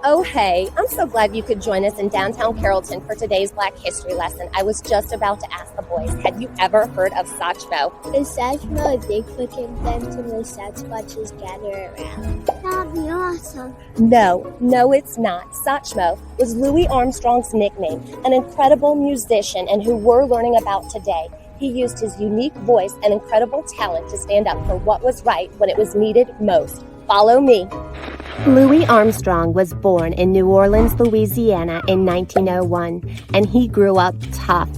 Oh, hey, I'm so glad you could join us in downtown Carrollton for today's Black History lesson. I was just about to ask the boys, have you ever heard of Satchmo? Is Satchmo a Bigfoot invention where Sasquatches gather around? That'd be awesome. No, it's not. Satchmo was Louis Armstrong's nickname, an incredible musician and who we're learning about today. He used his unique voice and incredible talent to stand up for what was right when it was needed most. Follow me. Louis Armstrong was born in New Orleans, Louisiana in 1901, and he grew up tough.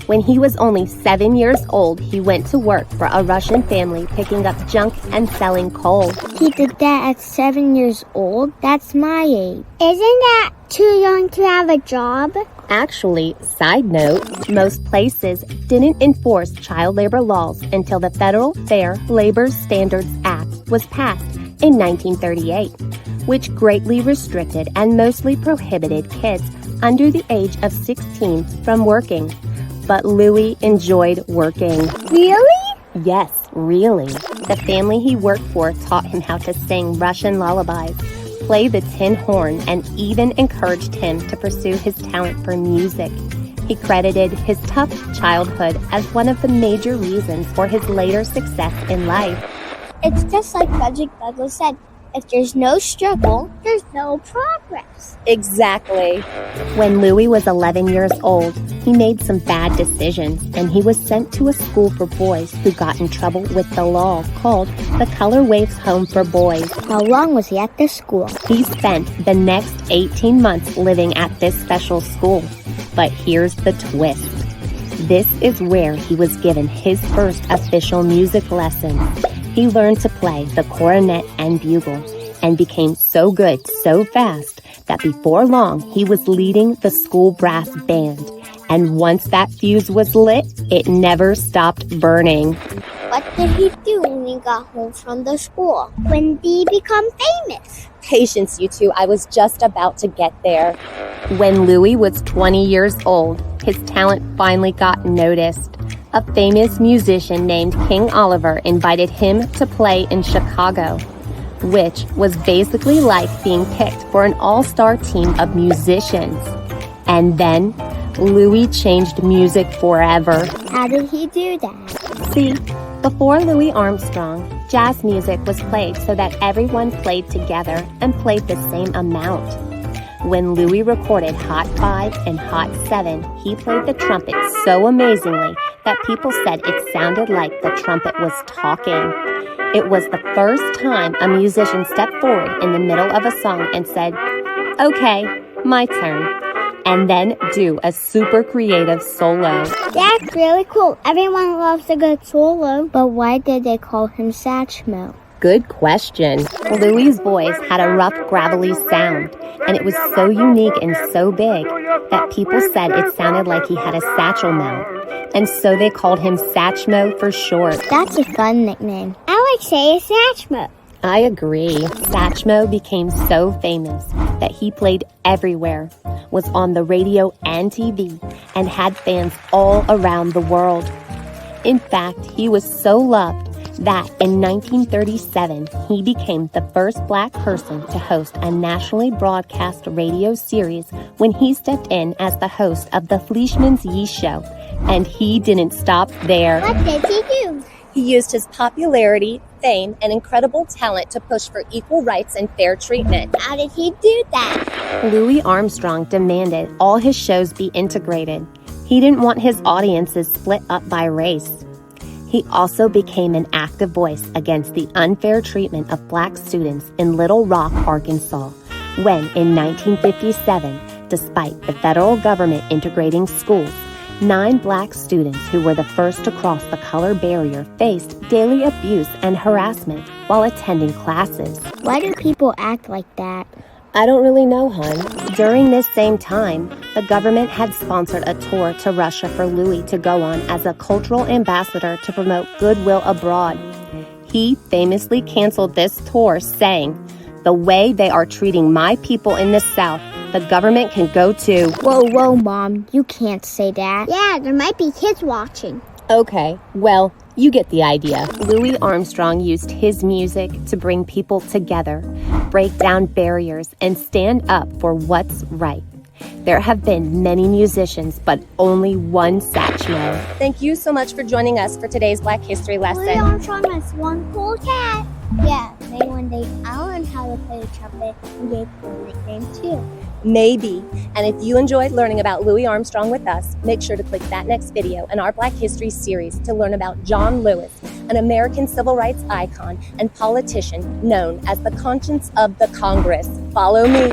When he was only 7 years old, he went to work for a Russian family picking up junk and selling coal. He did that at 7 years old? That's my age. Isn't that too young to have a job? Actually, side note, most places didn't enforce child labor laws until the Federal Fair Labor Standards Act was passed in 1938, which greatly restricted and mostly prohibited kids under the age of 16 from working. But Louis enjoyed working. Really? Yes, really. The family he worked for taught him how to sing Russian lullabies, play the tin horn, and even encouraged him to pursue his talent for music. He credited his tough childhood as one of the major reasons for his later success in life. It's just like Frederick Douglass said, if there's no struggle, there's no progress. Exactly. When Louis was 11 years old, he made some bad decisions, and he was sent to a school for boys who got in trouble with the law called the Color Waif's Home for Boys. How long was he at this school? He spent the next 18 months living at this special school. But here's the twist. This is where he was given his first official music lesson. He learned to play the cornet and bugle and became so good so fast that before long he was leading the school brass band. And once that fuse was lit, it never stopped burning. What did he do when he got home from the school? When did he become famous? Patience, you two. I was just about to get there. When Louis was 20 years old, his talent finally got noticed. A famous musician named King Oliver invited him to play in Chicago, which was basically like being picked for an all-star team of musicians. And then Louis changed music forever. How did he do that? See, before Louis Armstrong, jazz music was played so that everyone played together and played the same amount. When Louis recorded Hot 5 and Hot 7, he played the trumpet so amazingly that people said it sounded like the trumpet was talking. It was the first time a musician stepped forward in the middle of a song and said, "Okay, my turn," and then do a super creative solo. That's really cool. Everyone loves a good solo. But why did they call him Satchmo? Good question. Louis' voice had a rough, gravelly sound, and it was so unique and so big that people said it sounded like he had a satchel mouth. And so they called him Satchmo for short. That's a fun nickname. I would say Satchmo. I agree. Satchmo became so famous that he played everywhere, was on the radio and TV, and had fans all around the world. In fact, he was so loved that in 1937, he became the first Black person to host a nationally broadcast radio series when he stepped in as the host of the Fleischman's Yeast Show. And he didn't stop there. What did he do? He used his popularity, fame, and incredible talent to push for equal rights and fair treatment. How did he do that? Louis Armstrong demanded all his shows be integrated. He didn't want his audiences split up by race. He also became an active voice against the unfair treatment of Black students in Little Rock, Arkansas, when in 1957, despite the federal government integrating schools, 9 Black students who were the first to cross the color barrier faced daily abuse and harassment while attending classes. Why do people act like that? I don't really know, hon. During this same time, the government had sponsored a tour to Russia for Louis to go on as a cultural ambassador to promote goodwill abroad. He famously canceled this tour, saying, "The way they are treating my people in the South, the government can go to..." Whoa, Mom. You can't say that. Yeah, there might be kids watching. Okay, well, You get the idea. Louis Armstrong used his music to bring people together, break down barriers, and stand up for what's right. There have been many musicians, but only one Satchmo. Thank you so much for joining us for today's Black History lesson. Louis Armstrong was one cool cat. Yeah, maybe one day I'll learn how to play the trumpet and gave him a nickname too. Maybe. And if you enjoyed learning about Louis Armstrong with us, make sure to click that next video in our Black History series to learn about John Lewis, an American civil rights icon and politician known as the conscience of the Congress. Follow me.